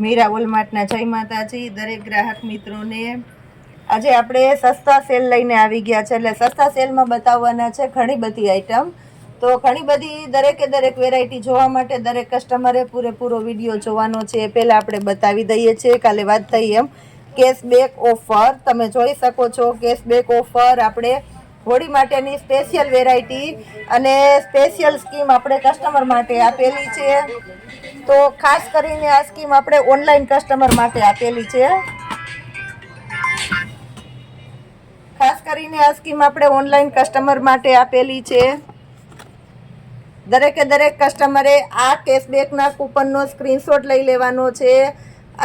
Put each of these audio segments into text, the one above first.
મીરા વોલમાર્ટના જય માતાજી દરેક ગ્રાહક મિત્રોને। આજે આપણે સસ્તા સેલ લઈને આવી ગયા છે, એટલે સસ્તા સેલમાં બતાવવાના છે ઘણી બધી આઈટમ। તો ઘણી બધી દરેક વેરાયટી જોવા માટે દરેક કસ્ટમરે પૂરેપૂરો વિડીયો જોવાનો છે। પહેલાં આપણે બતાવી દઈએ છીએ, કાલે વાત થઈ એમ કેશબેક ઓફર તમે જોઈ શકો છો। કેશબેક ઓફર આપણે હોળી માટેની સ્પેશિયલ વેરાયટી અને સ્પેશિયલ સ્કીમ આપણે કસ્ટમર માટે આપેલી છે। તો ખાસ કરીને આ સ્કીમ આપણે ઓનલાઈન કસ્ટમર માટે આપેલી છે। ખાસ કરીને આ સ્કીમ આપણે ઓનલાઈન કસ્ટમર માટે આપેલી છે। દરેક કસ્ટમરે આ કેશબેકના કૂપનનો સ્ક્રીનશોટ લઈ લેવાનો છે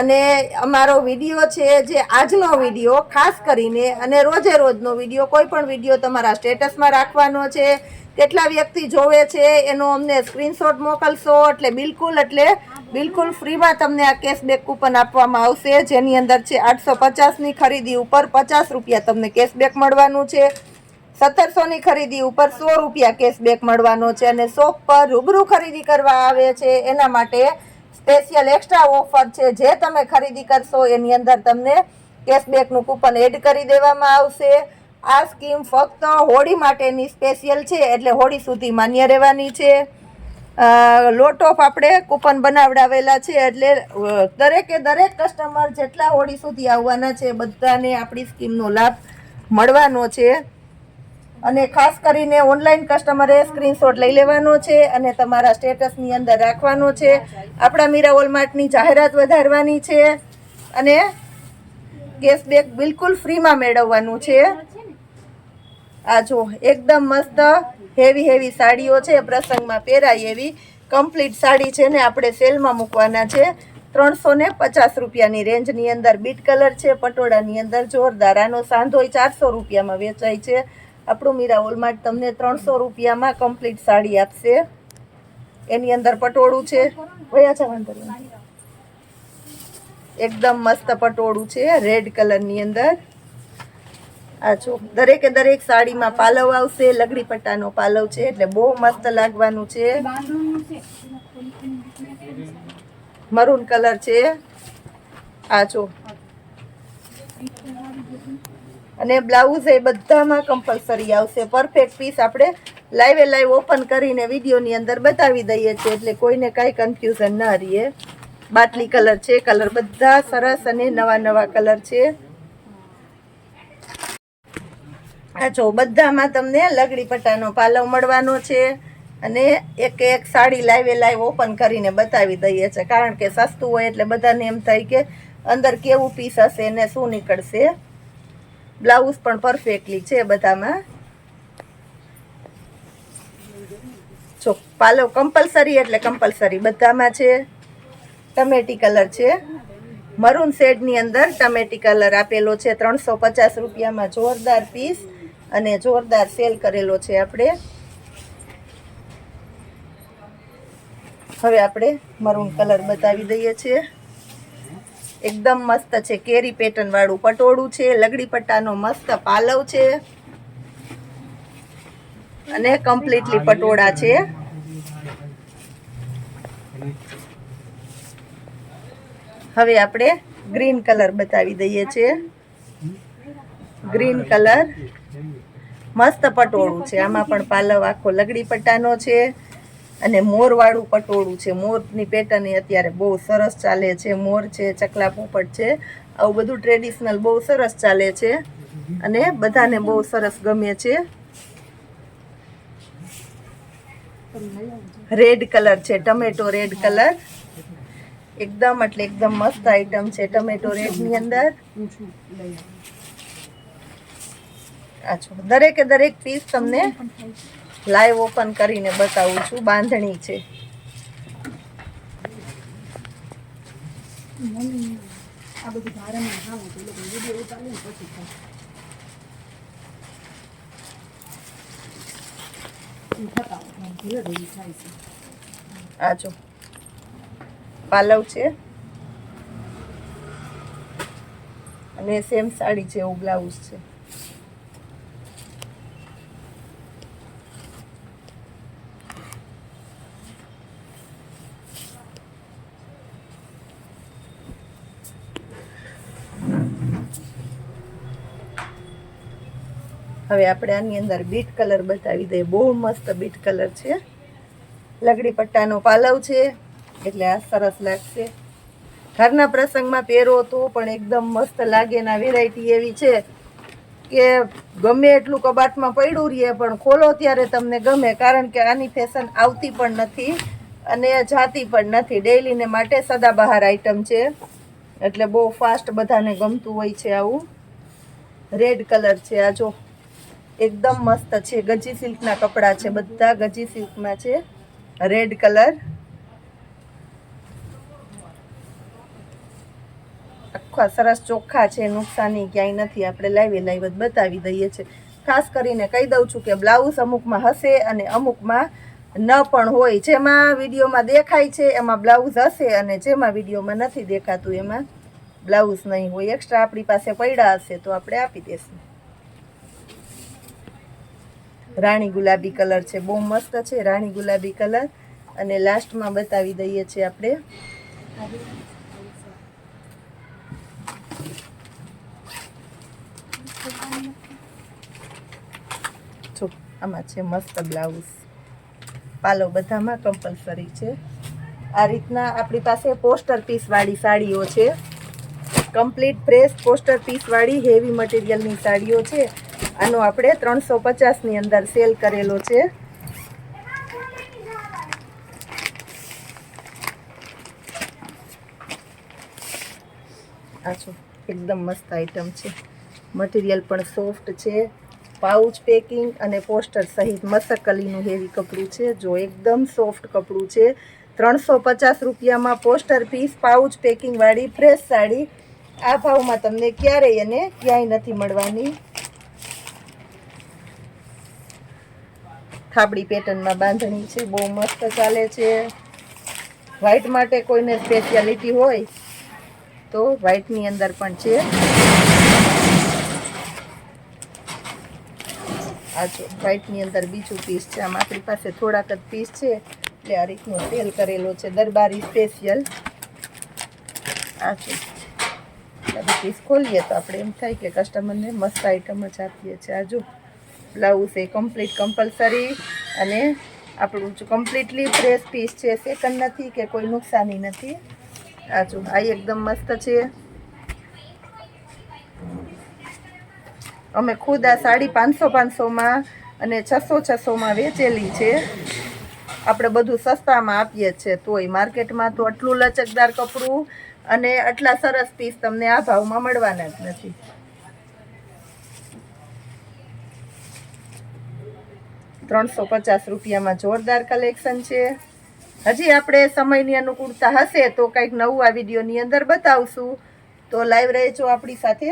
અને અમારો વિડીયો છે જે આજનો વિડીયો ખાસ કરીને અને રોજનો વિડીયો કોઈ પણ વિડીયો તમારા સ્ટેટસમાં રાખવાનો છે। કેટલા વ્યક્તિ જોવે છે એનો અમને સ્ક્રીનશોટ મોકલશો એટલે બિલકુલ ફ્રીમાં તમને આ કેશબેક કૂપન આપવામાં આવશે, જેની અંદર છે 850ની ખરીદી ઉપર 50 રૂપિયા તમને કેશબેક મળવાનું છે। 1700ની ખરીદી ઉપર 100 રૂપિયા કેશબેક મળવાનો છે અને શોપ પર રૂબરૂ ખરીદી કરવા આવે છે એના માટે સ્પેશિયલ એક્સ્ટ્રા ઓફર છે। જે તમે ખરીદી કરશો એની અંદર તમને કેશબેકનું કૂપન એડ કરી દેવામાં આવશે। આ સ્કીમ ફક્ત હોળી માટેની સ્પેશિયલ છે, એટલે હોળી સુધી માન્ય રહેવાની છે। લોટ ઓફ આપણે કૂપન બનાવડાવેલા છે, એટલે દરેક કસ્ટમર જેટલા હોળી સુધી આવવાના છે બધાને આપણી સ્કીમનો લાભ મળવાનો છે। અને ખાસ કરીને ઓનલાઈન કસ્ટમરે સ્ક્રીનશોટ લઈ લેવાનો છે અને તમારા સ્ટેટસની અંદર રાખવાનો છે। આપણા મીરા વોલમાર્ટની જાહેરાત વધારવાની છે અને કેશબેક બિલકુલ ફ્રીમાં મેળવવાનું છે। આ જો એકદમ મસ્ત હેવી સાડીઓ છે, પ્રસંગમાં પહેરાય એવી કમ્પ્લીટ સાડી છે ને આપણે સેલમાં મૂકવાના છે 350 રૂપિયાની રેન્જની અંદર। બીટ કલર છે, પટોળાની અંદર જોરદાર। આનો સાંધોય 400 રૂપિયામાં વેચાય છે। આપણું મીરા વોલમાર્ટ તમને 300 રૂપિયામાં કમ્પ્લીટ સાડી આપશે। એની અંદર પટોળું છે, એકદમ મસ્ત પટોળું છે રેડ કલરની અંદર। આ જો દરેક સાડીમાં પાલવ આવશે, લગડી પટ્ટાનો પાલવ છે એટલે બહુ મસ્ત લાગવાનું છે। મરૂન કલર છે, આ જો અને બ્લાઉઝ એ બધામાં કમ્પલસરી આવશે। પરફેક્ટ પીસ આપણે લાઈવ ઓપન કરીને વિડીયોની અંદર બતાવી દઈએ છીએ, એટલે કોઈને કાંઈ કન્ફ્યુઝન ના રહીએ। બાટલી કલર છે, કલર બધા સરસ અને નવા કલર છે। આ જો બધામાં તમને લગડી પટ્ટાનો પાલવ મળવાનો છે અને એક સાડી લાઈવ ઓપન કરીને બતાવી દઈએ છે, કારણ કે સસ્તું હોય એટલે બધાને એમ થાય કે અંદર કેવું પીસ હશે ને શું નીકળશે। બ્લાઉઝ પણ પરફેક્ટલી છે બધામાં। જો પાલવ કમ્પલસરી એટલે કમ્પલસરી બધામાં છે। ટમેટી કલર છે, મરૂન શેડની અંદર ટમેટી કલર આપેલો છે 350 રૂપિયામાં। જોરદાર પીસ અને જોરદાર સેલ કરેલો છે આપણે। હવે આપણે મરૂન કલર બતાવી દઈએ છીએ, એકદમ મસ્ત છે। કેરી પેટર્ન વાળું પટોળું છે, લગડી પટ્ટાનો મસ્ત પાલવ છે અને કમ્પ્લીટલી પટોળા છે। હવે આપણે ગ્રીન કલર બતાવી દઈએ છીએ, ગ્રીન કલર મસ્ત પટોળું છે। આમાં પણ પાલવ આખો લગડી પટ્ટાનો છે અને મોર વાળું પટોળું છે। મોરની પેટર્ન અત્યારે બહુ સરસ ચાલે છે, મોર છે, ચકલા પોપટ છે, આવું બધું ટ્રેડિશનલ બહુ સરસ ચાલે છે અને બધાને બહુ સરસ ગમે છે। રેડ કલર છે, ટમેટો રેડ કલર, એકદમ મસ્ત આઈટમ છે ટમેટો રેડની અંદર। દરેક પીસ તમને લાઈવ ઓપન કરીને બતાવું છું। બાંધણી છે, આ જો પાલવ છે અને સેમ સાડી છે એવું બ્લાઉઝ છે। હવે આપણે આની અંદર બીટ કલર બતાવી દઈએ. બહુ મસ્ત બીટ કલર છે. લગડી પટ્ટાનો પાલવ છે એટલે આ સરસ લાગશે. ઘરના પ્રસંગમાં પહેરો તો પણ એકદમ મસ્ત લાગે. ના વેરાયટી એવી છે કે ગમે એટલું કબાટમાં પડ્યું રહીએ પણ ખોલો ત્યારે તમને ગમે, કારણ કે આની ફેશન આવતી પણ નથી અને જાતી પણ નથી. ડેઈલીને માટે સદાબહાર આઈટમ છે એટલે બહુ ફાસ્ટ બધાને ગમતું હોય છે. આવું રેડ કલર છે. આ જો એકદમ મસ્ત છે. ગજી સિલ્કના કપડાં છે, બધા ગજી સિલ્કમાં છે. રેડ કલર આખા સરસ ચોખ્ખા છે, નુકસાની ક્યાંય નથી. આપણે લાઈવ જ બતાવી દઈએ છીએ. ખાસ કરીને કહી દઉં છું કે બ્લાઉઝ અમુકમાં હશે અને અમુકમાં ન પણ હોય. જેમાં વિડીયોમાં દેખાય છે એમાં બ્લાઉઝ હશે અને જેમાં વિડીયોમાં નથી દેખાતું એમાં બ્લાઉઝ નહીં હોય. એક્સ્ટ્રા આપણી પાસે પડ્યા હશે તો આપણે આપી દઈશું. રાણી ગુલાબી કલર છે, બહુ મસ્ત છે રાણી ગુલાબી કલર. અને લાસ્ટમાં બતાવી દઈએ છીએ આપણે જો આમાં છે મસ્ત બ્લાઉઝ. પાલો બધામાં કમ્પલસરી છે. આ રીતના આપણી પાસે પોસ્ટર પીસ વાળી સાડીઓ છે. કમ્પ્લીટ ફ્રેશ પોસ્ટર પીસ વાળી હેવી મટીરિયલની સાડીઓ છે. આનો આપણે 350 ની અંદર સેલ કરેલો છે. આ જો એકદમ મસ્ત આઈટમ છે. મટીરિયલ પણ સોફ્ટ છે. પાઉચ પેકિંગ અને પોસ્ટર સહિત મસકલીનું હેવી કપડું છે. જો એકદમ સોફ્ટ કપડું છે. 350 રૂપિયામાં પોસ્ટર પીસ પાઉચ પેકિંગ વાળી ફ્રેશ સાડી. આ ભાવમાં તમને ક્યારેય અને ક્યાંય નથી મળવાની. થાબડી પેટર્નમાં બાંધણી છે, બહુ મસ્ત ચાલે છે. વ્હાઈટ માટે કોઈને સ્પેશિયાલિટી હોય તો વ્હાઈટની અંદર પણ છે. આ જો વ્હાઈટની અંદર બીજું પીસ છે. આમ આપણી પાસે થોડાક જ પીસ છે એટલે આ રીતનો સેલ કરેલો છે. દરબારી સ્પેશિયલ. આ જો પીસ ખોલીએ તો આપણે એમ થાય કે કસ્ટમરને મસ્ત આઈટમ જ આપીએ છીએ. આ જો બ્લાઉઝ એ કમ્પ્લીટ કમ્પલસરી અને આપણું કમ્પ્લીટલી ફ્રેશ પીસ છે. સેકન્ડ નથી કે કોઈ નુકસાની નથી. આ જો આ એકદમ મસ્ત છે. અમે ખુદ આ સાડી 500-500માં અને 600-600માં વેચેલી છે. આપણે બધું સસ્તામાં આપીએ છીએ. તોય માર્કેટમાં તો આટલું લચકદાર કપડું અને આટલા સરસ પીસ તમને આ ભાવમાં મળવાના જ નથી. ₹350 જોરદાર કલેક્શન છે. હજી આપણે સમયની અનુકૂળતા હશે તો કંઈક નવું આ વિડીયોની અંદર બતાવશું. તો લાઈવ રહેજો આપણી સાથે.